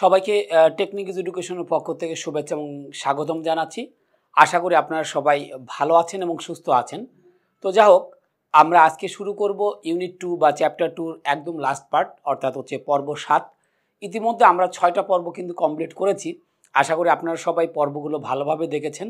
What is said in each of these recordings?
সবাইকে টেকনিক এডুকেশনের পক্ষ থেকে শুভেচ্ছা এবং স্বাগতম জানাচ্ছি। আশা করি আপনারা সবাই ভালো আছেন এবং সুস্থ আছেন। তো যাই হোক, আমরা আজকে শুরু করব ইউনিট 2 বা চ্যাপ্টার 2 একদম লাস্ট পার্ট, অর্থাৎ হচ্ছে পর্ব 7। ইতিমধ্যে আমরা 6টা পর্ব কিন্তু কমপ্লিট করেছি। আশা করি আপনারা সবাই পর্বগুলো ভালোভাবে দেখেছেন।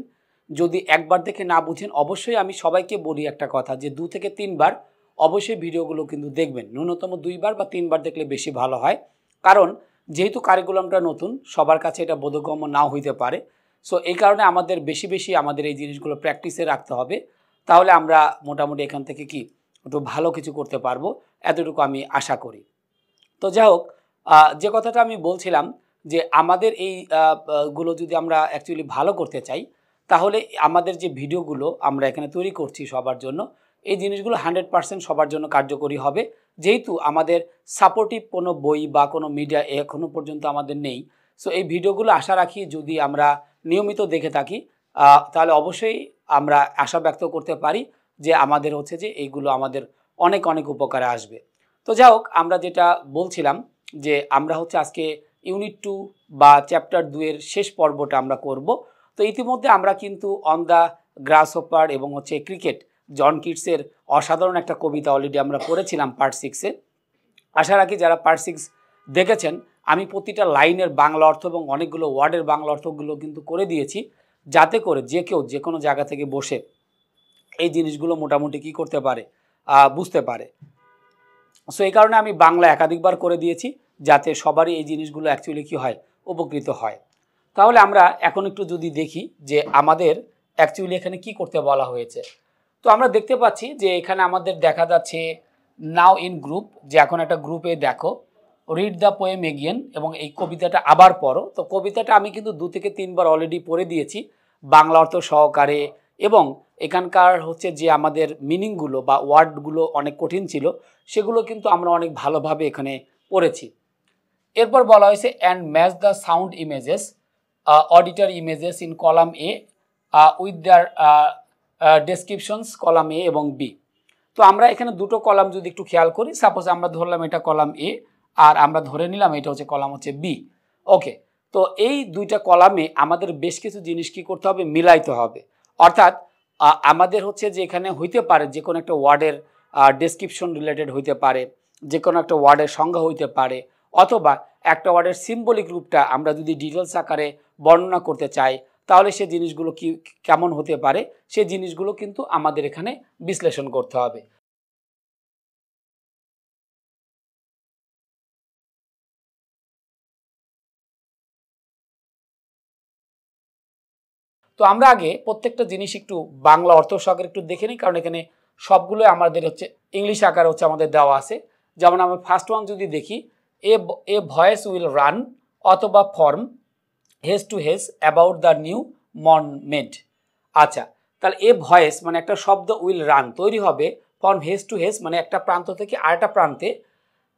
যদি একবার দেখে না বুঝেন, অবশ্যই আমি সবাইকে বলি একটা কথা, যে 2 থেকে 3 বার অবশ্যই ভিডিওগুলো কিন্তু দেখবেন। ন্যূনতম 2 বার বা 3 বার দেখলে বেশি ভালো হয়, কারণ যেহেতু কারিকুলামটা নতুন, সবার কাছে এটা বোধগম্য নাও হইতে পারে। সো এই কারণে আমাদের বেশি আমাদের এই জিনিসগুলো প্র্যাকটিসে রাখতে হবে, তাহলে আমরা মোটামুটি এখান থেকে কি একটু ভালো কিছু করতে পারবো, এতটুকু আমি আশা করি। তো যাই হোক, যে কথাটা আমি বলছিলাম, যে আমাদের এই গুলো যদি আমরা অ্যাকচুয়ালি ভালো করতে চাই, তাহলে আমাদের যে ভিডিওগুলো আমরা এখানে তৈরি করছি সবার জন্য, এই জিনিসগুলো 100% সবার জন্য কার্যকরী হবে। যেহেতু আমাদের সাপোর্টিভ কোনো বই বা কোনো মিডিয়া এখনও পর্যন্ত আমাদের নেই, সো এই ভিডিওগুলো আশা রাখি যদি আমরা নিয়মিত দেখে থাকি, তাহলে অবশ্যই আমরা আশা ব্যক্ত করতে পারি যে আমাদের হচ্ছে যে এইগুলো আমাদের অনেক উপকারে আসবে। তো যাই হোক, আমরা যেটা বলছিলাম, যে আমরা হচ্ছে আজকে ইউনিট 2 বা চ্যাপ্টার 2 এর শেষ পর্বটা আমরা করব। তো ইতিমধ্যে আমরা কিন্তু অন দ্য গ্রাসহপার এবং হচ্ছে ক্রিকেট, জন কিটসের অসাধারণ একটা কবিতা অলরেডি আমরা পড়েছিলাম পার্ট 6-এ। আশা রাখি যারা পার্ট 6 দেখেছেন, আমি প্রতিটা লাইনের বাংলা অর্থ এবং অনেকগুলো ওয়ার্ডের বাংলা অর্থগুলো কিন্তু করে দিয়েছি, যাতে করে যে কেউ যে কোনো জায়গা থেকে বসে এই জিনিসগুলো মোটামুটি কি করতে পারে, বুঝতে পারে। সো এই কারণে আমি বাংলা একাধিকবার করে দিয়েছি, যাতে সবারই এই জিনিসগুলো অ্যাকচুয়ালি কী হয়, উপকৃত হয়। তাহলে আমরা এখন একটু যদি দেখি যে আমাদের অ্যাকচুয়ালি এখানে কি করতে বলা হয়েছে। তো আমরা দেখতে পাচ্ছি যে এখানে আমাদের দেখা যাচ্ছে নাও ইন গ্রুপ, যে এখন একটা গ্রুপে দেখো, রিড দ্য পোয়েম এগেন, এবং এই কবিতাটা আবার পড়ো। তো কবিতাটা আমি কিন্তু 2 থেকে 3 বার অলরেডি পড়ে দিয়েছি বাংলা অর্থ সহকারে, এবং এখানকার হচ্ছে যে আমাদের মিনিংগুলো বা ওয়ার্ডগুলো অনেক কঠিন ছিল, সেগুলো কিন্তু আমরা অনেক ভালোভাবে এখানে পড়েছি। এরপর বলা হয়েছে and match the sound images auditor images in column A with their descriptions column এ এবং বি। তো আমরা এখানে দুটো কলাম যদি একটু খেয়াল করি, সাপোজ আমরা ধরলাম এটা কলাম এ, আর আমরা ধরে নিলাম এটা হচ্ছে কলাম হচ্ছে বি। ওকে, তো এই দুইটা কলামে আমাদের বেশ কিছু জিনিস কি করতে হবে, মিলাইতে হবে। অর্থাৎ আমাদের হচ্ছে যে এখানে হইতে পারে যে কোনো একটা ওয়ার্ডের ডেসক্রিপশন রিলেটেড হইতে পারে, যে কোনো একটা ওয়ার্ডের সংজ্ঞা হইতে পারে, অথবা একটা ওয়ার্ডের সিম্বলিক রূপটা আমরা যদি ডিটেলস আকারে বর্ণনা করতে চাই, তাহলে সে জিনিসগুলো কি কেমন হতে পারে, সে জিনিসগুলো কিন্তু আমাদের এখানে বিশ্লেষণ করতে হবে। তো আমরা আগে প্রত্যেকটা জিনিস একটু বাংলা অর্থ সহকারে একটু দেখে নিই, কারণ এখানে সবগুলো আমাদের হচ্ছে ইংলিশ আকারে হচ্ছে আমাদের দেওয়া আছে। যেমন আমরা ফার্স্ট ওয়ান যদি দেখি, এ ভয়েস উইল রান অথবা from hedge to hedge about the new mown mead. আচ্ছা, তাহলে এ ভয়েস মানে একটা শব্দ, উইল রান তৈরি হবে, ফর্ম হেজ টু হেজ মানে একটা প্রান্ত থেকে আরেকটা প্রান্তে,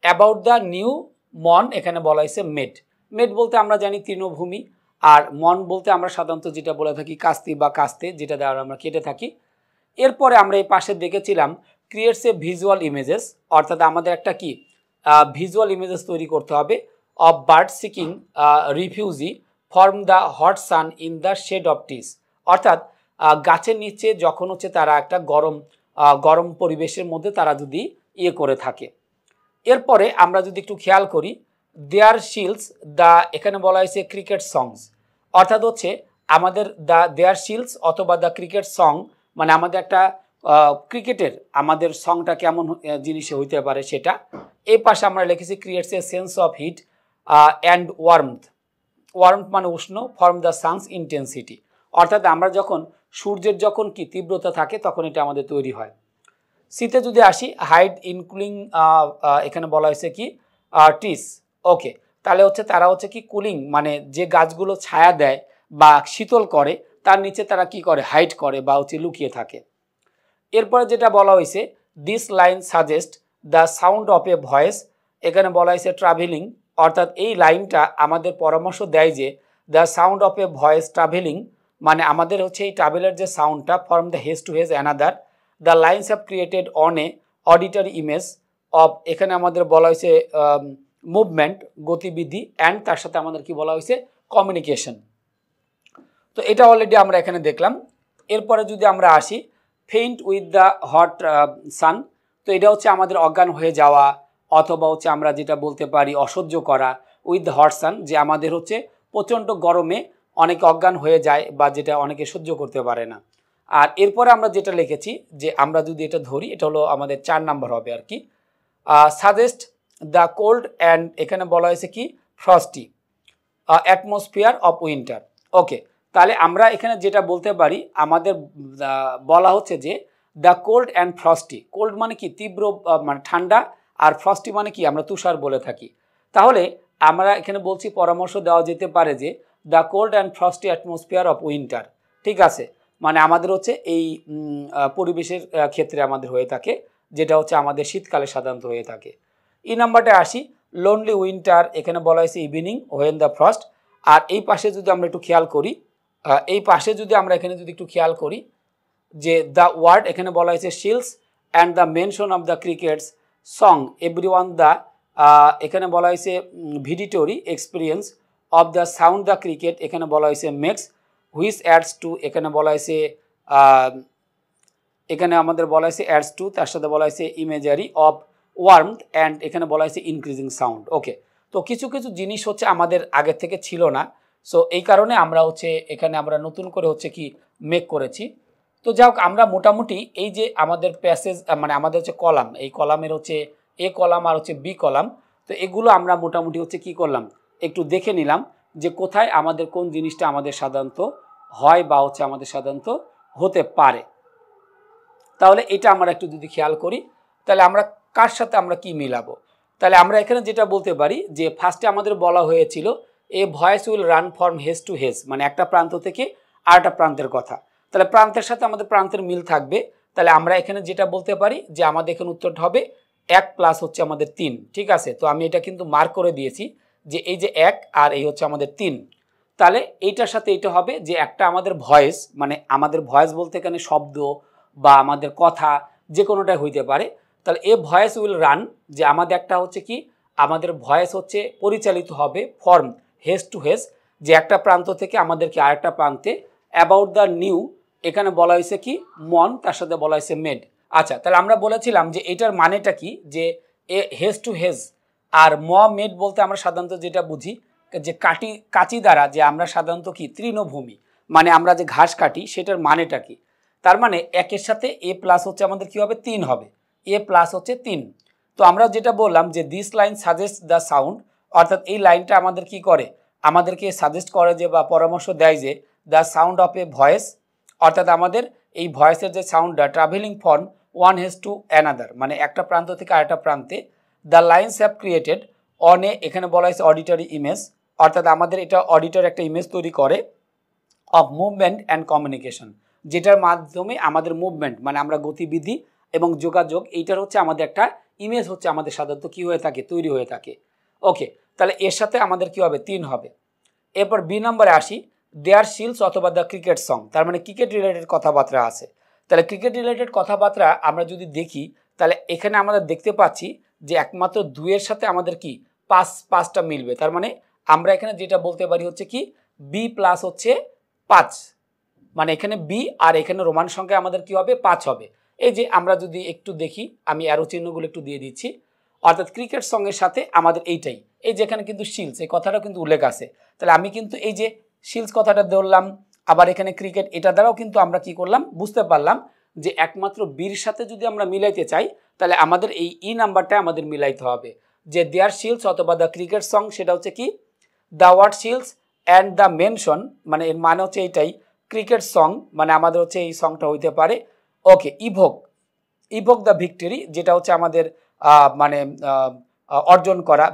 অ্যাবাউট দ্য নিউ মন এখানে বলা হয়েছে মেড। মেড বলতে আমরা জানি তৃণভূমি, আর মন বলতে আমরা সাধারণত যেটা বলে থাকি কাস্তি বা কাস্তে, যেটা দ্বারা আমরা কেটে থাকি। এরপরে আমরা এই পাশে দেখেছিলাম ক্রিয়েটস এ ভিজুয়াল ইমেজেস, অর্থাৎ আমাদের একটা কি ভিজুয়াল ইমেজেস তৈরি করতে হবে, of bird seeking refuge from the hot sun in the shade of trees. অর্থাৎ গাছের নিচে যখন হচ্ছে তারা একটা গরম পরিবেশের মধ্যে তারা যদি করে থাকে। এরপরে আমরা যদি একটু খেয়াল করি, দেয়ার শিলস দ্য, এখানে বলা হয়েছে ক্রিকেট সংস, অর্থাৎ হচ্ছে আমাদের দেয়ার শিলস অথবা দ্য ক্রিকেট সং, মানে আমাদের একটা ক্রিকেটের আমাদের সংটা কেমন জিনিসে হইতে পারে সেটা। এই পাশে আমরা লিখেছি creates a sense of heat and warmth মানে উষ্ণ, ফর্ম দ্য সানস ইন্টেন্সিটি, অর্থাৎ আমরা যখন সূর্যের যখন কি তীব্রতা থাকে তখন এটা আমাদের তৈরি হয়। শীতে যদি আসি, হাইড ইনকুলিং, এখানে বলা হয়েছে কি টিস। ওকে, তাহলে হচ্ছে তারা হচ্ছে কি কুলিং, মানে যে গাছগুলো ছায়া দেয় বা শীতল করে, তার নিচে তারা কি করে, হাইড করে বা হচ্ছে লুকিয়ে থাকে। এরপরে যেটা বলা হয়েছে, this line suggest the sound of a voice, এখানে বলা হয়েছে ট্রাভেলিং, অর্থাৎ এই লাইনটা আমাদের পরামর্শ দেয় যে the sound of a voice travelling, মানে আমাদের হচ্ছে এই ট্রাভেলের যে সাউন্ডটা, from the edge to edge another, the lines have created on a auditory image of, এখানে আমাদের বলা হয়েছে মুভমেন্ট গতিবিধি, অ্যান্ড তার সাথে আমাদের কি বলা হয়েছে কমিউনিকেশন। তো এটা অলরেডি আমরা এখানে দেখলাম। এরপরে যদি আমরা আসি ফেইন্ট উইথ দ্য হট সান, তো এটা হচ্ছে আমাদের অজ্ঞান হয়ে যাওয়া, অথবা হচ্ছে আমরা যেটা বলতে পারি অসহ্য করা। উইথ দ্য হট সান, যে আমাদের হচ্ছে প্রচণ্ড গরমে অনেকে অজ্ঞান হয়ে যায় বা যেটা অনেকে সহ্য করতে পারে না। আর এরপরে আমরা যেটা লিখেছি যে আমরা যদি এটা ধরি, এটা হলো আমাদের 4 নাম্বার হবে আর কি। সাজেস্ট দ্য কোল্ড অ্যান্ড এখানে বলা হয়েছে কি ফ্রস্টি অ্যাটমসফিয়ার অফ উইন্টার। ওকে, তাহলে আমরা এখানে যেটা বলতে পারি, আমাদের বলা হচ্ছে যে the cold and frosty, cold মানে কি তীব্র মানে ঠান্ডা, আর ফ্রস্টি মানে কি আমরা তুষার বলে থাকি। তাহলে আমরা এখানে বলছি পরামর্শ দেওয়া যেতে পারে যে the cold and frosty atmosphere of winter, ঠিক আছে, মানে আমাদের হচ্ছে এই পরিবেশের ক্ষেত্রে আমাদের হয়ে থাকে, যেটা হচ্ছে আমাদের শীতকালে সাধারণত হয়ে থাকে। এই নাম্বারটা আসি লোনলি উইন্টার, এখানে বলা হয়েছে ইভিনিং ওয়েন দ্য ফ্রস্ট। আর এই পাশে যদি আমরা একটু খেয়াল করি, এই পাশে যদি আমরা এখানে যদি একটু খেয়াল করি যে দ্য ওয়ার্ড এখানে বলা হয়েছে শিলস and the mention of the crickets song every one the, এখানে বলা হয়েছে auditory experience of the sound the cricket, এখানে বলা হয়েছে মেক্স হুইচ অ্যাডস টু, এখানে বলা হয়েছে এখানে আমাদের বলা হয়েছে অ্যাডস টু, তার সাথে বলা হয়েছে ইমেজারি অফ ওয়ার্মথ অ্যান্ড এখানে বলা হয়েছে ইনক্রিজিং সাউন্ড। ওকে, তো কিছু কিছু জিনিস হচ্ছে আমাদের আগের থেকে ছিল না, সো এই কারণে আমরা হচ্ছে এখানে আমরা নতুন করে হচ্ছে কি মেক করেছি। তো যাই হোক, আমরা মোটামুটি এই যে আমাদের প্যাসেজ মানে আমাদের হচ্ছে কলাম, এই কলামের হচ্ছে এ কলাম আর হচ্ছে বি কলাম, তো এগুলো আমরা মোটামুটি হচ্ছে কি করলাম একটু দেখে নিলাম যে কোথায় আমাদের কোন জিনিসটা আমাদের সাধারণত হয় বা হচ্ছে আমাদের সাধারণত হতে পারে। তাহলে এটা আমরা একটু যদি খেয়াল করি, তাহলে আমরা কার সাথে আমরা কি মিলাবো, তাহলে আমরা এখানে যেটা বলতে পারি যে ফার্স্টে আমাদের বলা হয়েছিল a voice will run from hedge to hedge, মানে একটা প্রান্ত থেকে আরেকটা প্রান্তের কথা, তাহলে প্রান্তের সাথে আমাদের প্রান্তের মিল থাকবে। তাহলে আমরা এখানে যেটা বলতে পারি যে আমাদের এখানে উত্তরটা হবে 1 প্লাস হচ্ছে আমাদের 3, ঠিক আছে। তো আমি এটা কিন্তু মার্ক করে দিয়েছি যে এই যে 1 আর এই হচ্ছে আমাদের 3, তাহলে এইটার সাথে এটা হবে যে একটা আমাদের ভয়েস, মানে আমাদের ভয়েস বলতে এখানে শব্দ বা আমাদের কথা যে কোনোটাই হইতে পারে। তাহলে এ ভয়েস উইল রান, যে আমাদের একটা হচ্ছে কি আমাদের ভয়েস হচ্ছে পরিচালিত হবে ফর্ম হেজ টু হেজ, যে একটা প্রান্ত থেকে আমাদেরকে আরেকটা প্রান্তে, অ্যাবাউট দ্য নিউ এখানে বলা হয়েছে কি মন, তার সাথে বলা হয়েছে মেড। আচ্ছা, তাহলে আমরা বলেছিলাম যে এটার মানেটা কি, যে এ hedge to hedge are made বলতে আমরা সাধারণত যেটা বুঝি যে কাঁচি দ্বারা যে আমরা সাধারণত কি তৃণভূমি, মানে আমরা যে ঘাস কাটি সেটার মানেটা কি, তার মানে একের সাথে এ প্লাস হচ্ছে আমাদের কি হবে 3 হবে, এ প্লাস হচ্ছে 3। তো আমরা যেটা বললাম যে this line suggest the sound, অর্থাৎ এই লাইনটা আমাদের কি করে আমাদেরকে সাজেস্ট করে যে বা পরামর্শ দেয় যে the sound of a voice, অর্থাৎ আমাদের এই ভয়েসের যে সাউন্ডটা travelling from one edge to another, মানে একটা প্রান্ত থেকে আরেকটা প্রান্তে, the lines have created on a এখানে বলা হয়েছে অডিটরি ইমেজ, অর্থাৎ আমাদের এটা অডিটর একটা ইমেজ তৈরি করে অফ মুভমেন্ট অ্যান্ড কমিউনিকেশন, যেটার মাধ্যমে আমাদের মুভমেন্ট মানে আমরা গতিবিধি এবং যোগাযোগ, এইটার হচ্ছে আমাদের একটা ইমেজ হচ্ছে আমাদের সাধারণত কী হয়ে থাকে তৈরি হয়ে থাকে। ওকে, তাহলে এর সাথে আমাদের কি হবে 3 হবে। এরপর বি নম্বরে আসি দেয়ার শিলস অথবা দ্য ক্রিকেট সং, তার মানে ক্রিকেট রিলেটেড কথাবার্তা আছে। তাহলে ক্রিকেট রিলেটেড কথাবার্তা আমরা যদি দেখি, তাহলে এখানে আমরা দেখতে পাচ্ছি যে একমাত্র 2-এর সাথে আমাদের কি 5টা মিলবে, তার মানে আমরা এখানে যেটা বলতে পারি হচ্ছে কি বি প্লাস হচ্ছে 5, মানে এখানে বি আর এখানে রোমান সংখ্যায় আমাদের কি হবে 5 হবে। এই যে আমরা যদি একটু দেখি, আমি অ্যারো চিহ্নগুলো একটু দিয়ে দিচ্ছি, অর্থাৎ ক্রিকেট সঙ্গের সাথে আমাদের এইটাই, এই যেখানে কিন্তু শিলস এই কথাটা কিন্তু উল্লেখ আছে, তাহলে আমি কিন্তু এই যে শিলস কথাটা ধরলাম, আবার এখানে ক্রিকেট, এটা দ্বারাও কিন্তু আমরা কি করলাম বুঝতে পারলাম যে একমাত্র বির সাথে যদি আমরা মিলাইতে চাই তাহলে আমাদের এই ই নাম্বারটা আমাদের মিলাইতে হবে, যে দেয়ার শিলস অথবা দ্য ক্রিকেট সং, সেটা হচ্ছে কি the word shrills and the mention, মানে এর মানে হচ্ছে এইটাই ক্রিকেট সং, মানে আমাদের হচ্ছে এই সংটা হইতে পারে ওকে ইভোক দ্য ভিক্টরি, যেটা হচ্ছে আমাদের মানে অর্জন করা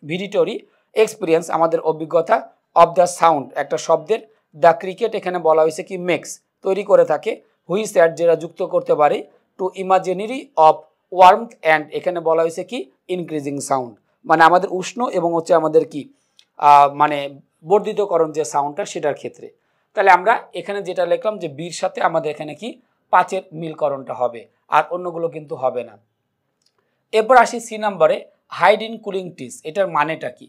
ভিডিটরি এক্সপিরিয়েন্স আমাদের অভিজ্ঞতা অফ দ্য সাউন্ড একটা শব্দের, দ্য ক্রিকেট এখানে বলা হয়েছে কি মেক্স তৈরি করে থাকে, হুইচ অ্যাড যেটা যুক্ত করতে পারে to imaginary of warmth and এখানে বলা হয়েছে কি ইনক্রিজিং সাউন্ড, মানে আমাদের উষ্ণ এবং হচ্ছে আমাদের কি মানে বর্ধিতকরণ যে সাউন্ডটা সেটার ক্ষেত্রে। তাহলে আমরা এখানে যেটা লিখলাম যে বির সাথে আমাদের এখানে কি 5-এর মিলকরণটা হবে, আর অন্যগুলো কিন্তু হবে না। এরপর আসি সি নাম্বারে, হাইড ইন কুলিং টিস। এটার মানেটা কি?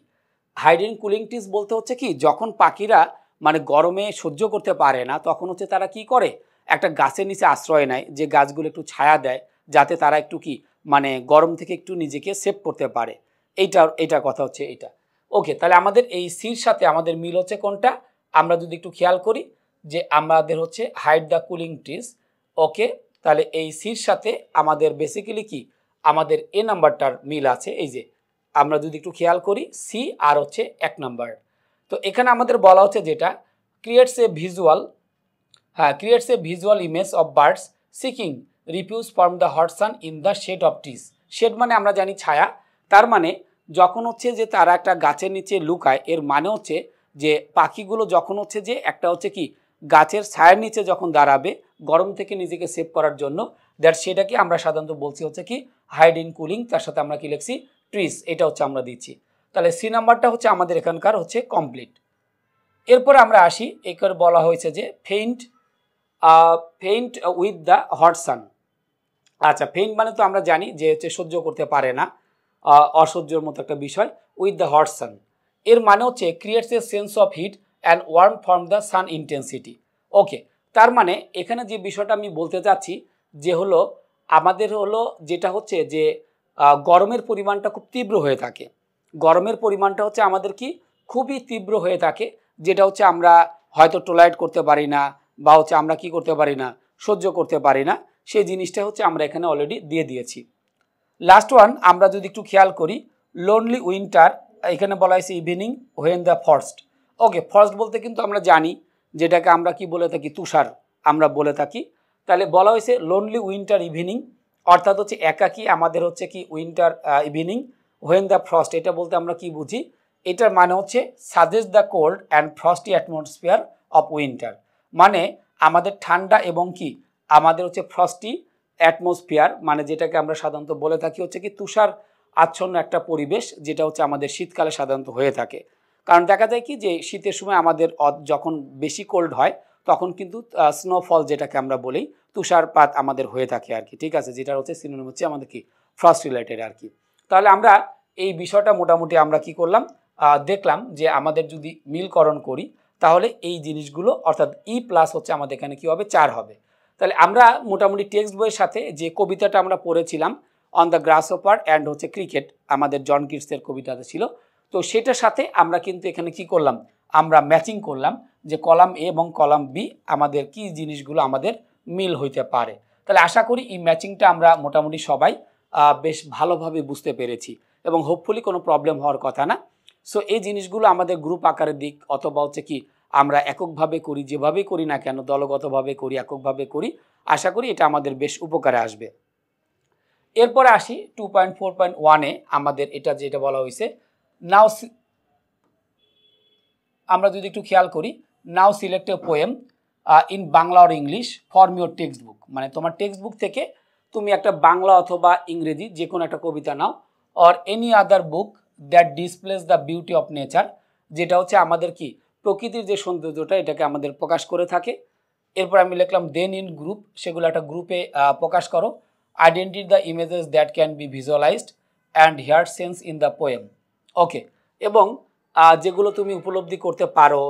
হাইড ইন কুলিং টিস বলতে হচ্ছে কি, যখন পাখিরা মানে গরমে সহ্য করতে পারে না তখন হচ্ছে তারা কি করে, একটা গাছের নিচে আশ্রয় নেয়, যে গাছগুলো একটু ছায়া দেয় যাতে তারা একটু কি মানে গরম থেকে একটু নিজেকে সেভ করতে পারে। এইটার কথা হচ্ছে এইটা। ওকে, তাহলে আমাদের এই সির সাথে আমাদের মিল হচ্ছে কোনটা, আমরা যদি একটু খেয়াল করি যে আমাদের হচ্ছে হাইড দ্য কুলিং ট্রিজ। ওকে, তাহলে এই সির সাথে আমাদের বেসিক্যালি কি আমাদের এ নাম্বারটার মিল আছে। এই যে আমরা যদি একটু খেয়াল করি সি আর হচ্ছে 1 নাম্বার। তো এখানে আমাদের বলা হচ্ছে যেটা creates a visual image of birds seeking refuge from the hot sun in the shade of trees. Shade মানে আমরা জানি ছায়া, তার মানে যখন হচ্ছে যে তারা একটা গাছের নিচে লুকায়, এর মানে হচ্ছে যে পাখিগুলো যখন হচ্ছে যে একটা হচ্ছে কি গাছের ছায়ার নিচে যখন দাঁড়াবে গরম থেকে নিজেকে সেভ করার জন্য, দ্যাট সেটাকে আমরা সাধারণত বলছি হচ্ছে কি হাইড ইন কুলিং, তার সাথে আমরা কি লিখছি ট্রিজ, এটা হচ্ছে আমরা দিচ্ছি। তাহলে সি নাম্বারটা হচ্ছে আমাদের এখানকার হচ্ছে কমপ্লিট। এরপরে আমরা আসি, এখানে বলা হয়েছে যে ফেইন্ট উইথ দ্য হট সান। আচ্ছা, ফেইন্ট মানে তো আমরা জানি যে হচ্ছে সহ্য করতে পারে না, অসহ্যর মতো একটা বিষয়। উইথ দ্য হট সান এর মানে হচ্ছে creates a sense of heat and warm from the sun intensity. Okay, তার মানে এখানে যে বিষয়টা আমি বলতে চাচ্ছি যে হলো আমাদের হলো যেটা হচ্ছে যে গরমের পরিমাণটা খুব তীব্র হয়ে থাকে, গরমের পরিমাণটা হচ্ছে আমাদের কি খুবই তীব্র হয়ে থাকে, যেটা হচ্ছে আমরা হয়তো টলারেট করতে পারি না বা হচ্ছে আমরা কি করতে পারি না, সহ্য করতে পারি না, সেই জিনিসটা হচ্ছে আমরা এখানে অলরেডি দিয়ে দিয়েছি। লাস্ট ওয়ান আমরা যদি একটু খেয়াল করি, লোনলি উইন্টার, এখানে বলা হয়েছে ইভিনিং হোয়েন দ্য ফরস্ট। ওকে, ফরস্ট বলতে কিন্তু আমরা জানি যেটাকে আমরা কি বলে থাকি, তুষার আমরা বলে থাকি। তাহলে বলা হয়েছে লোনলি উইন্টার ইভিনিং, অর্থাৎ হচ্ছে একাকী আমাদের হচ্ছে কি winter evening when the frost, এটা বলতে আমরা কি বুঝি, এটার মানে হচ্ছে suggest the cold and frosty atmosphere of winter, মানে আমাদের ঠান্ডা এবং কি আমাদের হচ্ছে ফ্রস্টি অ্যাটমসফিয়ার, মানে যেটাকে আমরা সাধারণত বলে থাকি হচ্ছে কি তুষার আচ্ছন্ন একটা পরিবেশ, যেটা হচ্ছে আমাদের শীতকালে সাধারণত হয়ে থাকে। কারণ দেখা যায় কি যে শীতের সময় আমাদের যখন বেশি কোল্ড হয় তখন কিন্তু স্নোফল যেটাকে আমরা বলি তুষারপাত আমাদের হয়ে থাকে আর কি, ঠিক আছে, যেটা হচ্ছে সিনোনিম হচ্ছে আমাদের কি ফ্রস্ট রিলেটেড আর কি। তাহলে আমরা এই বিষয়টা মোটামুটি আমরা কি করলাম, দেখলাম যে আমাদের যদি মিলকরণ করি তাহলে এই জিনিসগুলো অর্থাৎ ই প্লাস হচ্ছে আমাদের এখানে কি হবে 4 হবে। তাহলে আমরা মোটামুটি টেক্সট বইয়ের সাথে যে কবিতাটা আমরা পড়েছিলাম অন দ্য গ্রাসহপার অ্যান্ড হচ্ছে ক্রিকেট, আমাদের জন কিটসের কবিতাটা ছিল, তো সেটার সাথে আমরা কিন্তু এখানে কি করলাম, আমরা ম্যাচিং করলাম যে কলাম এ এবং কলাম বি আমাদের কি জিনিসগুলো আমাদের মিল হইতে পারে। তাহলে আশা করি এই ম্যাচিংটা আমরা মোটামুটি সবাই বেশ ভালোভাবে বুঝতে পেরেছি এবং হোপফুলি কোনো প্রবলেম হওয়ার কথা না। সো এই জিনিসগুলো আমাদের গ্রুপ আকারের দিক অথবা হচ্ছে কি আমরা এককভাবে করি, যেভাবেই করি না কেন, দলগতভাবে করি, এককভাবে করি, আশা করি এটা আমাদের বেশ উপকারে আসবে। এরপরে আসি 2.4.1-এ আমাদের এটা যেটা বলা হয়েছে নাও, আমরা যদি একটু খেয়াল করি now select a poem in Bangla or English from your text book, মানে তোমার টেক্সট বুক থেকে তুমি একটা বাংলা অথবা ইংরেজি যে কোনো একটা কবিতা নাও, or any other book that displays the beauty of nature, যেটা হচ্ছে আমাদের কি প্রকৃতির যে সৌন্দর্যটা এটাকে আমাদের প্রকাশ করে থাকে। এরপর আমি লিখলাম দেন ইন গ্রুপ, সেগুলো একটা গ্রুপে প্রকাশ করো। Identify the images that can be visualised and hear sense in the poem. Okay, এবং যেগুলো তুমি উপলব্ধি করতে পারো,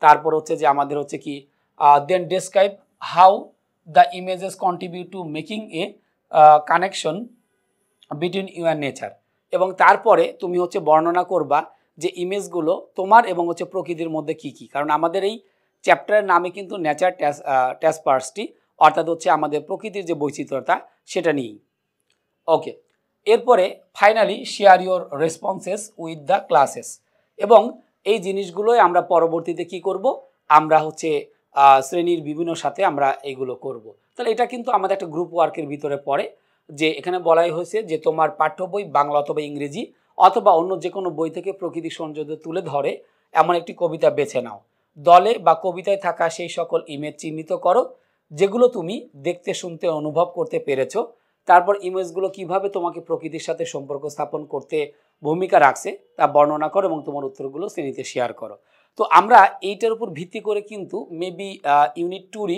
তারপর হচ্ছে যে আমাদের হচ্ছে কি then describe how the images contribute to making a connection between you and nature, এবং তারপরে তুমি হচ্ছে বর্ণনা করবা যে ইমেজগুলো তোমার এবং হচ্ছে প্রকৃতির মধ্যে কি কি, কারণ আমাদের এই চ্যাপ্টারের নামে কিন্তু নেচার টাপেস্ট্রি, অর্থাৎ হচ্ছে আমাদের প্রকৃতির যে বৈচিত্র্যতা সেটা নিয়েই। ওকে, এরপরে finally share your responses with the classes, এবং এই জিনিসগুলোই আমরা পরবর্তীতে কি করব, আমরা হচ্ছে শ্রেণীর বিভিন্ন সাথে আমরা এইগুলো করব। তাহলে এটা কিন্তু আমাদের একটা গ্রুপ ওয়ার্কের ভিতরে পড়ে, যে এখানে বলাই হয়েছে যে তোমার পাঠ্য বই বাংলা অথবা ইংরেজি অথবা অন্য যে কোনো বই থেকে প্রকৃতি সৌন্দর্য তুলে ধরে এমন একটি কবিতা বেছে নাও, দলে বা কবিতায় থাকা সেই সকল ইমেজ চিহ্নিত করো যেগুলো তুমি দেখতে, শুনতে, অনুভব করতে পেরেছো, তারপর ইমেজগুলো কিভাবে তোমাকে প্রকৃতির সাথে সম্পর্ক স্থাপন করতে ভূমিকা রাখছে তা বর্ণনা করো এবং তোমার উত্তরগুলো শ্রেণীতে শেয়ার করো। তো আমরা এইটার উপর ভিত্তি করে কিন্তু মেবি ইউনিট 2-ই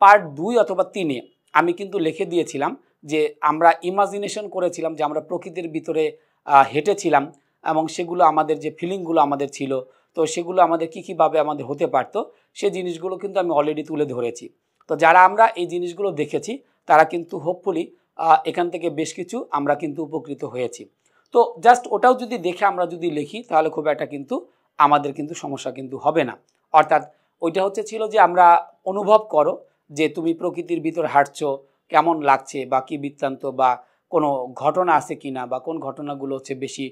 পার্ট 2 অথবা 3-এ আমি কিন্তু লিখে দিয়েছিলাম যে আমরা ইমাজিনেশন করেছিলাম যে আমরা প্রকৃতির ভিতরে হেঁটেছিলাম এবং সেগুলো আমাদের যে ফিলিংগুলো আমাদের ছিল, তো সেগুলো আমাদের কীভাবে আমাদের হতে পারতো সেই জিনিসগুলো কিন্তু আমি অলরেডি তুলে ধরেছি। তো যারা আমরা এই জিনিসগুলো দেখেছি তারা কিন্তু হোপফুলি এখান থেকে বেশ কিছু আমরা কিন্তু উপকৃত হয়েছি। তো জাস্ট ওটাও যদি দেখে আমরা যদি লিখি তাহলে খুব একটা কিন্তু আমাদের কিন্তু সমস্যা কিন্তু হবে না। অর্থাৎ ওইটা হচ্ছে ছিল যে আমরা অনুভব করো যে তুমি প্রকৃতির ভিতর হাঁটছো, কেমন লাগছে বা কী বৃত্তান্ত বা কোনো ঘটনা আছে কি না বা কোন ঘটনাগুলো হচ্ছে বেশি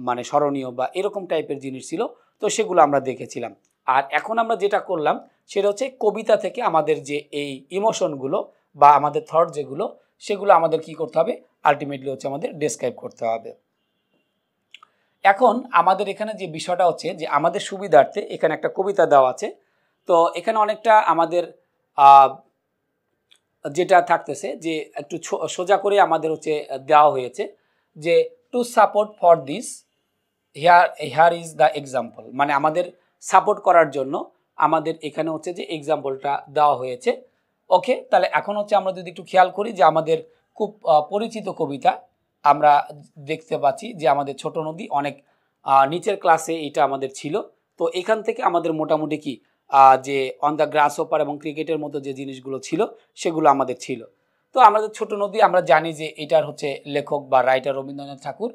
মানে স্মরণীয় বা এরকম টাইপের জিনিস ছিল, তো সেগুলো আমরা দেখেছিলাম। আর এখন আমরা যেটা করলাম সেটা হচ্ছে কবিতা থেকে আমাদের যে এই ইমোশনগুলো বা আমাদের থট যেগুলো সেগুলো আমাদের কি করতে হবে, আলটিমেটলি হচ্ছে আমাদের ডেসক্রাইব করতে হবে। এখন আমাদের এখানে যে বিষয়টা হচ্ছে যে আমাদের সুবিধার্থে এখানে একটা কবিতা দেওয়া আছে। তো এখানে অনেকটা আমাদের যেটা থাকতেছে যে একটু সোজা করে আমাদের হচ্ছে দেওয়া হয়েছে যে to support for this here is the example, মানে আমাদের সাপোর্ট করার জন্য আমাদের এখানে হচ্ছে যে এক্সাম্পলটা দেওয়া হয়েছে। ওকে, তাহলে এখন হচ্ছে আমরা যদি একটু খেয়াল করি যে আমাদের খুব পরিচিত কবিতা আমরা দেখতে পাচ্ছি যে আমাদের ছোট নদী অনেক নিচের ক্লাসে এটা আমাদের ছিল। তো এখান থেকে আমাদের মোটামুটি কি যে অন দ্য গ্রাস হোপার এবং ক্রিকেটের মতো যে জিনিসগুলো ছিল সেগুলো আমাদের ছিল। তো আমাদের ছোট নদী আমরা জানি যে এটার হচ্ছে লেখক বা writer Rabindranath Thakur.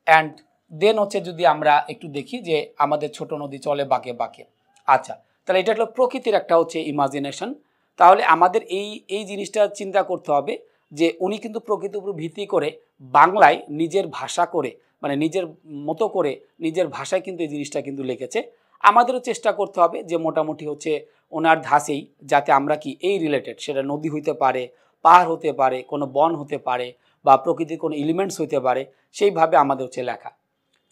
And then হচ্ছে যদি আমরা একটু দেখি যে আমাদের ছোট নদী চলে বাঁকে বাঁকে। আচ্ছা, তাহলে এটা হলো প্রকৃতির একটা হচ্ছে ইমাজিনেশন। তাহলে আমাদের এই জিনিসটা চিন্তা করতে হবে যে উনি কিন্তু প্রকৃতির উপর ভিত্তি করে বাংলায় নিজের ভাষা করে, মানে নিজের মতো করে নিজের ভাষায় কিন্তু এই জিনিসটা কিন্তু লিখেছে। আমাদেরও চেষ্টা করতে হবে যে মোটামুটি হচ্ছে ওনার ধাঁচেই যাতে আমরা কি এই রিলেটেড, সেটা নদী হইতে পারে, পাহাড় হতে পারে, কোনো বন হতে পারে বা প্রকৃতির কোনো এলিমেন্টস হইতে পারে, সেইভাবে আমাদের হচ্ছে লেখা।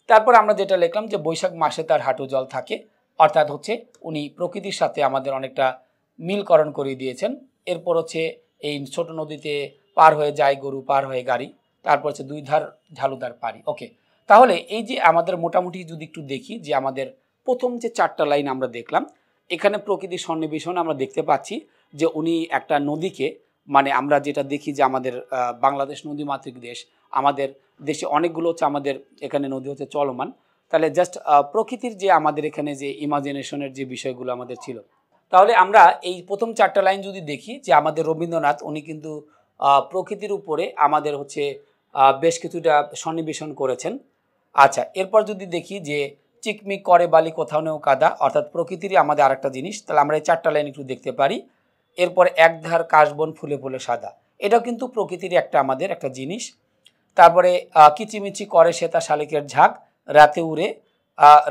তারপর আমরা যেটা লিখলাম যে বৈশাখ মাসে তার হাঁটু জল থাকে, অর্থাৎ হচ্ছে উনি প্রকৃতির সাথে আমাদের অনেকটা মিলকরণ করিয়ে দিয়েছেন। এরপর হচ্ছে এই ছোট নদীতে পার হয়ে যায় গরু, পার হয়ে গাড়ি, তারপর হচ্ছে দুই ধার ঝালুদার পারি। ওকে, তাহলে এই যে আমাদের মোটামুটি যদি একটু দেখি যে আমাদের প্রথম যে 4টা লাইন আমরা দেখলাম, এখানে প্রকৃতির সন্নিবেশন আমরা দেখতে পাচ্ছি যে উনি একটা নদীকে, মানে আমরা যেটা দেখি যে আমাদের বাংলাদেশ নদীমাতৃক দেশ, আমাদের দেশে অনেকগুলো হচ্ছে আমাদের এখানে নদী হচ্ছে চলমান। তাহলে জাস্ট প্রকৃতির যে আমাদের এখানে যে ইমাজিনেশনের যে বিষয়গুলো আমাদের ছিল, তাহলে আমরা এই প্রথম 4টা লাইন যদি দেখি যে আমাদের রবীন্দ্রনাথ উনি কিন্তু প্রকৃতির উপরে আমাদের হচ্ছে বেশ কিছুটা সন্নিবেশন করেছেন। আচ্ছা, এরপর যদি দেখি যে চিকমিক করে বালি কোথাও নেও কাদা, অর্থাৎ প্রকৃতিরই আমাদের আরেকটা জিনিস, তাহলে আমরা এই 4টা লাইন একটু দেখতে পারি। এরপর একধার কাশবন ফুলে ফুলে সাদা, এটাও কিন্তু প্রকৃতিরই একটা আমাদের একটা জিনিস। তারপরে কিচিমিচি করে সেতা শালিকের ঝাঁক,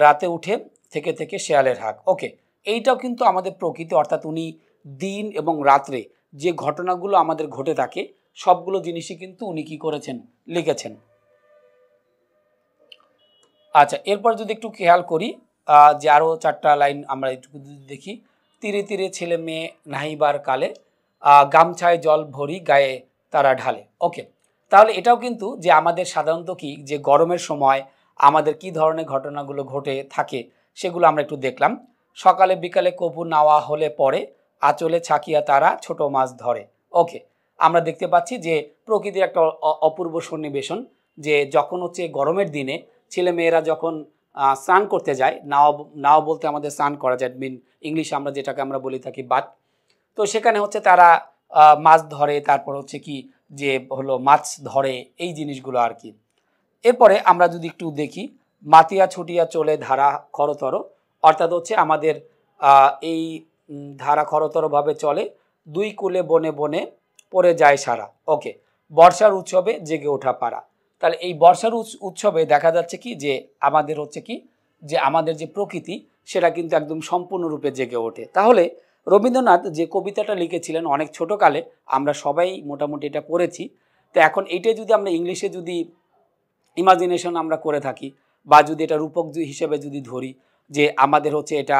রাতে উঠে থেকে থেকে শেয়ালের হাঁক। ওকে, এইটাও কিন্তু আমাদের প্রকৃতি, অর্থাৎ উনি দিন এবং রাত্রে যে ঘটনাগুলো আমাদের ঘটে থাকে সবগুলো জিনিসই কিন্তু উনি কি করেছেন, লিখেছেন। আচ্ছা, এরপর যদি একটু খেয়াল করি যে আরও 4টা লাইন আমরা একটু দেখি। তীরে তীরে ছেলে মেয়ে নাহিবার কালে, গামছায় জল ভরি গায়ে তারা ঢালে। ওকে, তাহলে এটাও কিন্তু যে আমাদের সাধারণত কি যে গরমের সময় আমাদের কি ধরনের ঘটনাগুলো ঘটে থাকে সেগুলো আমরা একটু দেখলাম। সকালে বিকালে কপু নাওয়া হলে পরে আঁচলে ছাকিয়া তারা ছোট মাছ ধরে। ওকে, আমরা দেখতে পাচ্ছি যে প্রকৃতির একটা অপূর্ব সন্নিবেশন, যে যখন হচ্ছে গরমের দিনে ছেলে মেয়েরা যখন স্নান করতে যায়, নাও বলতে আমাদের স্নান করা যায়, মিন ইংলিশে আমরা যেটাকে আমরা বলে থাকি বাথ। তো সেখানে হচ্ছে তারা মাছ ধরে, তারপর হচ্ছে কি যে হলো মাছ ধরে, এই জিনিসগুলো আর কি। এরপরে আমরা যদি একটু দেখি মাতিয়া ছুটিয়া চলে ধারা খরতর, অর্থাৎ হচ্ছে আমাদের এই ধারা খরতরভাবে চলে, দুই কূলে বনে বনে পড়ে যায় সারা। ওকে, বর্ষার উৎসবে জেগে ওঠা পারা। তাহলে এই বর্ষার উৎসবে দেখা যাচ্ছে কি যে আমাদের হচ্ছে কি যে আমাদের যে প্রকৃতি সেটা কিন্তু একদম সম্পূর্ণরূপে জেগে ওঠে। তাহলে রবীন্দ্রনাথ যে কবিতাটা লিখেছিলেন অনেক ছোটোকালে, আমরা সবাই মোটামুটি এটা পড়েছি। তো এখন এইটাই যদি আমরা ইংলিশে যদি ইমাজিনেশন আমরা করে থাকি বা যদি এটা রূপক হিসেবে যদি ধরি যে আমাদের হচ্ছে এটা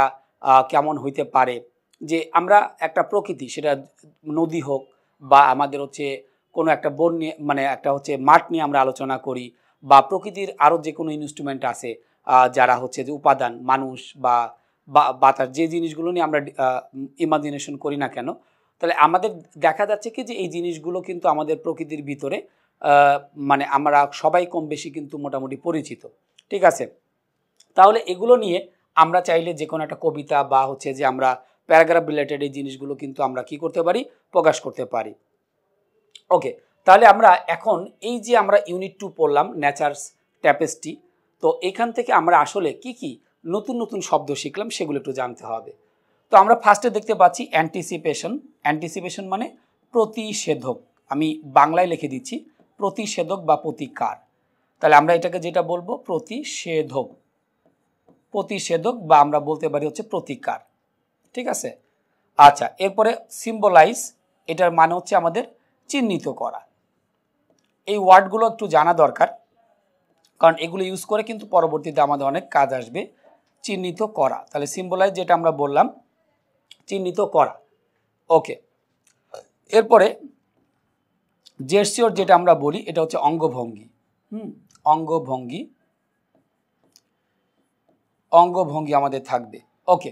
কেমন হইতে পারে, যে আমরা একটা প্রকৃতি, সেটা নদী হোক বা আমাদের হচ্ছে কোনো একটা বন নিয়ে, মানে একটা হচ্ছে মাঠ নিয়ে আমরা আলোচনা করি, বা প্রকৃতির আরও যে কোনো ইনস্ট্রুমেন্ট আছে যারা হচ্ছে যে উপাদান, মানুষ বা বাতাস, যে জিনিসগুলো নিয়ে আমরা ইমাজিনেশন করি না কেন, তাহলে আমাদের দেখা যাচ্ছে কি যে এই জিনিসগুলো কিন্তু আমাদের প্রকৃতির ভিতরে মানে আমরা সবাই কম বেশি কিন্তু মোটামুটি পরিচিত, ঠিক আছে। তাহলে এগুলো নিয়ে আমরা চাইলে যে কোনো একটা কবিতা বা হচ্ছে যে আমরা প্যারাগ্রাফ রিলেটেড এই জিনিসগুলো কিন্তু আমরা কি করতে পারি, প্রকাশ করতে পারি। ওকে, তাহলে আমরা এখন এই যে আমরা ইউনিট 2 পড়লাম নেচারস ট্যাপেস্ট্রি, তো এখান থেকে আমরা আসলে কি কি নতুন নতুন শব্দ শিখলাম সেগুলো একটু জানতে হবে। তো আমরা ফার্স্টে দেখতে পাচ্ছি অ্যান্টিসিপেশন। অ্যান্টিসিপেশন মানে প্রতিষেধক, আমি বাংলায় লিখে দিচ্ছি প্রতিষেধক বা প্রতিকার। তাহলে আমরা এটাকে যেটা বলবো প্রতিষেধক, প্রতিষেধক বা আমরা বলতে পারি হচ্ছে প্রতিকার, ঠিক আছে। আচ্ছা, এরপরে সিম্বলাইজ, এটার মানে হচ্ছে আমাদের চিহ্নিত করা। এই ওয়ার্ডগুলো একটু জানা দরকার, কারণ এগুলো ইউজ করে কিন্তু পরবর্তীতে আমাদের অনেক কাজ আসবে। চিহ্নিত করা, তাহলে সিম্বলাইজ যেটা আমরা বললাম চিহ্নিত করা। ওকে, এরপরে জেস্টিওর যেটা আমরা বলি এটা হচ্ছে অঙ্গভঙ্গি। অঙ্গভঙ্গি, অঙ্গভঙ্গি আমাদের থাকবে। ওকে,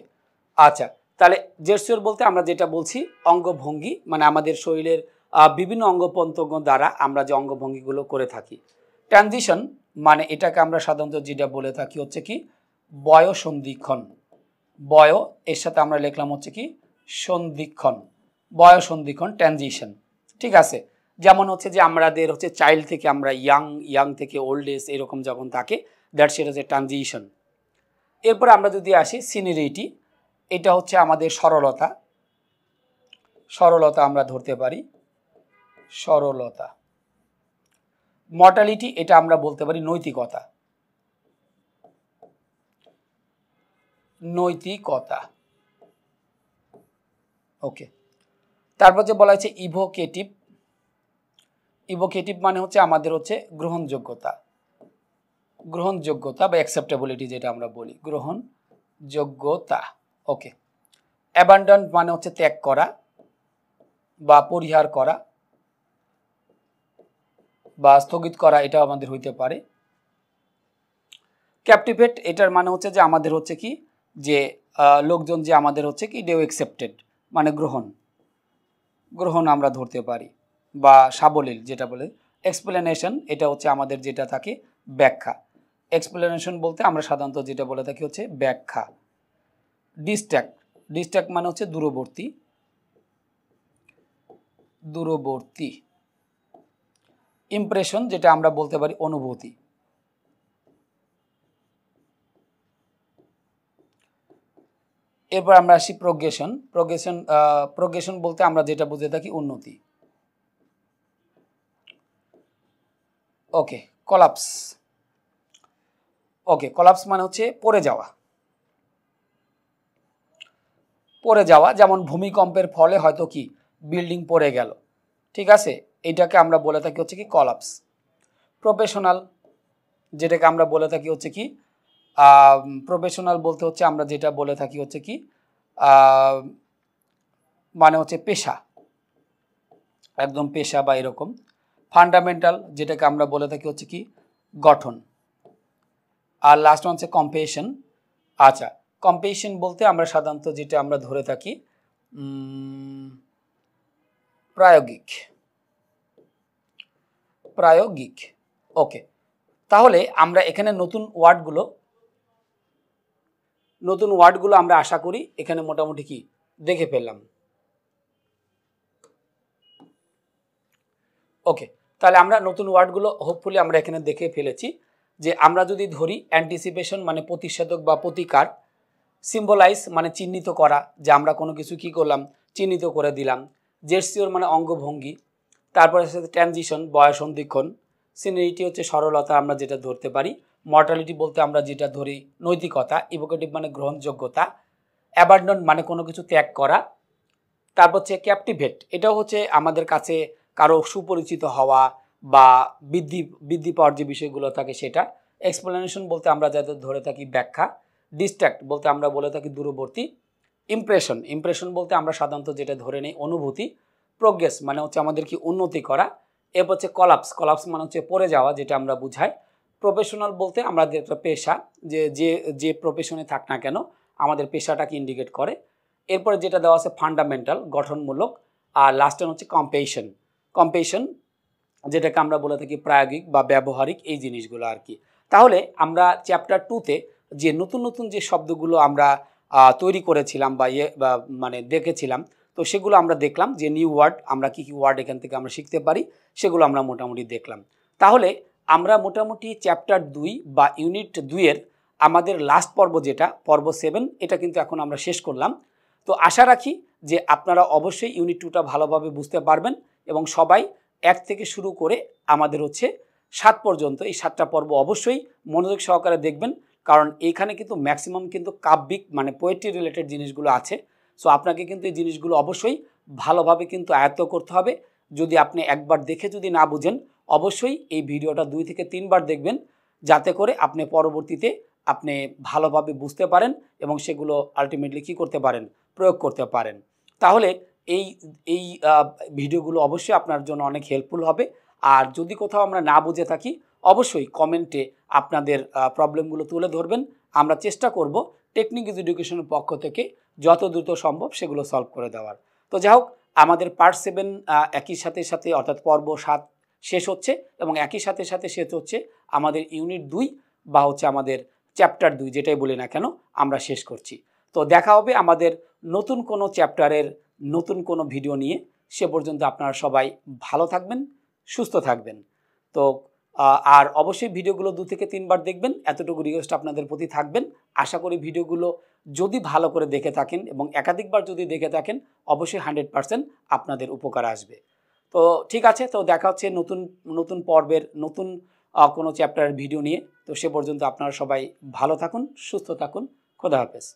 আচ্ছা, তাহলে জেস্টিওর বলতে আমরা যেটা বলছি অঙ্গভঙ্গি, মানে আমাদের শরীরের বিভিন্ন অঙ্গ প্রত্যঙ্গ দ্বারা আমরা যে অঙ্গভঙ্গিগুলো করে থাকি। ট্রানজিশন মানে এটাকে আমরা সাধারণত যেটা বলে থাকি হচ্ছে কি বয় সন্ধিক্ষণ। বয় এর সাথে আমরা লিখলাম হচ্ছে কি সন্ধিক্ষণ, বয় সন্ধিক্ষণ, ট্রানজিশন, ঠিক আছে। যেমন হচ্ছে যে আমাদের হচ্ছে চাইল্ড থেকে আমরা ইয়াং থেকে ওল্ড এজ এরকম যখন থাকে, that's it is a transition. এরপর আমরা যদি আসি সিনিরিটি, এটা হচ্ছে আমাদের সরলতা, সরলতা আমরা ধরতে পারি, সরলতা। মর্টালিটি, এটা আমরা বলতে পারি নৈতিকতা, নৈতিকতা। ওকে, তারপর যে বলা হয়েছে ইভোকেটিভ, ইভোকেটিভ মানে হচ্ছে আমাদের হচ্ছে গ্রহণযোগ্যতা, গ্রহণযোগ্যতা বা অ্যাকসেপ্টেবিলিটি যেটা আমরা বলি, গ্রহণযোগ্যতা। ওকে, অ্যাবান্ডন মানে হচ্ছে ত্যাগ করা বা পরিহার করা বা স্থগিত করা, এটা আমাদের হইতে পারে। ক্যাপটিভেট, এটার মানে হচ্ছে যে আমাদের হচ্ছে কি যে লোকজন যে আমাদের হচ্ছে কি ডেও অ্যাকসেপ্টেড, মানে গ্রহণ, গ্রহণ আমরা ধরতে পারি বা সাবলীল যেটা বলে। এক্সপ্লেনেশন, এটা হচ্ছে আমাদের যেটা থাকে ব্যাখ্যা। এক্সপ্লেনেশন বলতে আমরা সাধারণত যেটা বলে থাকি হচ্ছে ব্যাখ্যা। ডিস্ট্র্যাক্ট, ডিস্ট্র্যাক্ট মানে হচ্ছে দূরবর্তী, দূরবর্তী। ইমপ্রেশন, যেটা আমরা বলতে পারি অনুভূতি। এরপর আমরা আসি প্রোগ্রেশন। প্রোগ্রেশন বলতে আমরা যেটা বুঝে থাকি উন্নতি। ওকে, কলাপস। ওকে, কলাপস মানে হচ্ছে পড়ে যাওয়া, পড়ে যাওয়া, যেমন ভূমিকম্পের ফলে হয়তো কি বিল্ডিং পড়ে গেল, ঠিক আছে, এটাকে আমরা বলে থাকি হচ্ছে কি কলাপস। প্রফেশনাল, যেটাকে আমরা বলে থাকি হচ্ছে কি প্রফেশনাল বলতে হচ্ছে আমরা যেটা বলে থাকি হচ্ছে কি মানে হচ্ছে পেশা, একদম পেশা বা এরকম। ফান্ডামেন্টাল, যেটাকে আমরা বলে থাকি হচ্ছে কি গঠন। আর লাস্ট ওয়ান হচ্ছে কম্পেশন। আচ্ছা, কম্পেশন বলতে আমরা সাধারণত যেটা আমরা ধরে থাকি প্রায়োগিক, প্রায়োগিক। ওকে, তাহলে আমরা এখানে নতুন ওয়ার্ডগুলো আমরা আশা করি এখানে মোটামুটি কি দেখে ফেললাম। ওকে, তাহলে আমরা নতুন ওয়ার্ডগুলো হোপফুলি আমরা এখানে দেখে ফেলেছি। যে আমরা যদি ধরি অ্যান্টিসিপেশন মানে প্রতিষেধক বা প্রতিকার, সিম্বলাইজ মানে চিহ্নিত করা, যে আমরা কোনো কিছু কি করলাম চিহ্নিত করে দিলাম। জেস্টিওর মানে অঙ্গভঙ্গি, তারপরে সাথে ট্রানজিশন বয় সন্ধিক্ষণ। সিনিরিটি হচ্ছে সরলতা আমরা যেটা ধরতে পারি। মর্টালিটি বলতে আমরা যেটা ধরি নৈতিকতা। ইভোকেটিভ মানে গ্রহণযোগ্যতা। অ্যাবান্ডন মানে কোনো কিছু ত্যাগ করা। তারপর হচ্ছে ক্যাপটিভেট, এটাও হচ্ছে আমাদের কাছে কারো সুপরিচিত হওয়া বা বৃদ্ধি পাওয়ার যে বিষয়গুলো থাকে সেটা। এক্সপ্লেনেশন বলতে আমরা যাদের ধরে থাকি ব্যাখ্যা। ডিস্ট্র্যাক্ট বলতে আমরা বলে থাকি দূরবর্তী। ইমপ্রেশন বলতে আমরা সাধারণত যেটা ধরে নিই অনুভূতি। প্রোগ্রেস মানে হচ্ছে আমাদের কি উন্নতি করা। এরপর হচ্ছে কলাপস মানে হচ্ছে পড়ে যাওয়া, যেটা আমরা বুঝাই। প্রফেশনাল বলতে আমরা যেটা পেশা, যে প্রফেশনে থাক না কেন আমাদের পেশাটাকে ইন্ডিকেট করে। এরপরে যেটা দেওয়া আছে ফান্ডামেন্টাল, গঠনমূলক। আর লাস্ট ওয়ান হচ্ছে কম্পেশন। কম্পেশন যেটাকে আমরা বলে থাকি প্রায়োগিক বা ব্যবহারিক এই জিনিসগুলো আর কি। তাহলে আমরা চ্যাপ্টার 2তে যে নতুন নতুন যে শব্দগুলো আমরা তৈরি করেছিলাম বা মানে দেখেছিলাম, তো সেগুলো আমরা দেখলাম যে নিউ ওয়ার্ড, আমরা কী কী ওয়ার্ড এখান থেকে আমরা শিখতে পারি সেগুলো আমরা মোটামুটি দেখলাম। তাহলে আমরা মোটামুটি চ্যাপ্টার 2 বা ইউনিট 2-এর আমাদের লাস্ট পর্ব যেটা পর্ব 7, এটা কিন্তু এখন আমরা শেষ করলাম। তো আশা রাখি যে আপনারা অবশ্যই ইউনিট 2টা ভালোভাবে বুঝতে পারবেন এবং সবাই 1 থেকে শুরু করে আমাদের হচ্ছে 7 পর্যন্ত এই 7টা পর্ব অবশ্যই মনোযোগ সহকারে দেখবেন, কারণ এইখানে কিন্তু ম্যাক্সিমাম কিন্তু কাব্যিক মানে পোয়েট্রি রিলেটেড জিনিসগুলো আছে। সো আপনাকে কিন্তু এই জিনিসগুলো অবশ্যই ভালোভাবে কিন্তু আয়ত্ত করতে হবে। যদি আপনি একবার দেখে যদি না বুঝেন, অবশ্যই এই ভিডিওটা 2 থেকে 3 বার দেখবেন, যাতে করে আপনি পরবর্তীতে আপনি ভালোভাবে বুঝতে পারেন এবং সেগুলো আলটিমেটলি কী করতে পারেন, প্রয়োগ করতে পারেন। তাহলে এই এই ভিডিওগুলো অবশ্যই আপনার জন্য অনেক হেল্পফুল হবে। আর যদি কোথাও আমরা না বুঝে থাকি, অবশ্যই কমেন্টে আপনাদের প্রবলেমগুলো তুলে ধরবেন। আমরা চেষ্টা করব টেকনিক ইজ এডুকেশনের পক্ষ থেকে যত দ্রুত সম্ভব সেগুলো সলভ করে দেওয়ার। তো যাই হোক, আমাদের পার্ট 7 একই সাথে সাথে অর্থাৎ পর্ব 7 শেষ হচ্ছে এবং একই সাথে সাথে শেষ হচ্ছে আমাদের ইউনিট 2 বা হচ্ছে আমাদের চ্যাপ্টার 2, যেটাই বলি না কেন আমরা শেষ করছি। তো দেখা হবে আমাদের নতুন কোনো চ্যাপ্টারের নতুন কোনো ভিডিও নিয়ে। সে পর্যন্ত আপনারা সবাই ভালো থাকবেন, সুস্থ থাকবেন। তো আর অবশ্যই ভিডিওগুলো 2 থেকে 3 বার দেখবেন, এতটুকু রিকোয়েস্ট আপনাদের প্রতি থাকবেন। আশা করি ভিডিওগুলো যদি ভালো করে দেখে থাকেন এবং একাধিকবার যদি দেখে থাকেন, অবশ্যই 100% আপনাদের উপকার আসবে। তো ঠিক আছে, তো দেখা হচ্ছে নতুন নতুন পর্বের নতুন কোনো চ্যাপ্টারের ভিডিও নিয়ে। তো সে পর্যন্ত আপনারা সবাই ভালো থাকুন, সুস্থ থাকুন। খোদা হাফেজ।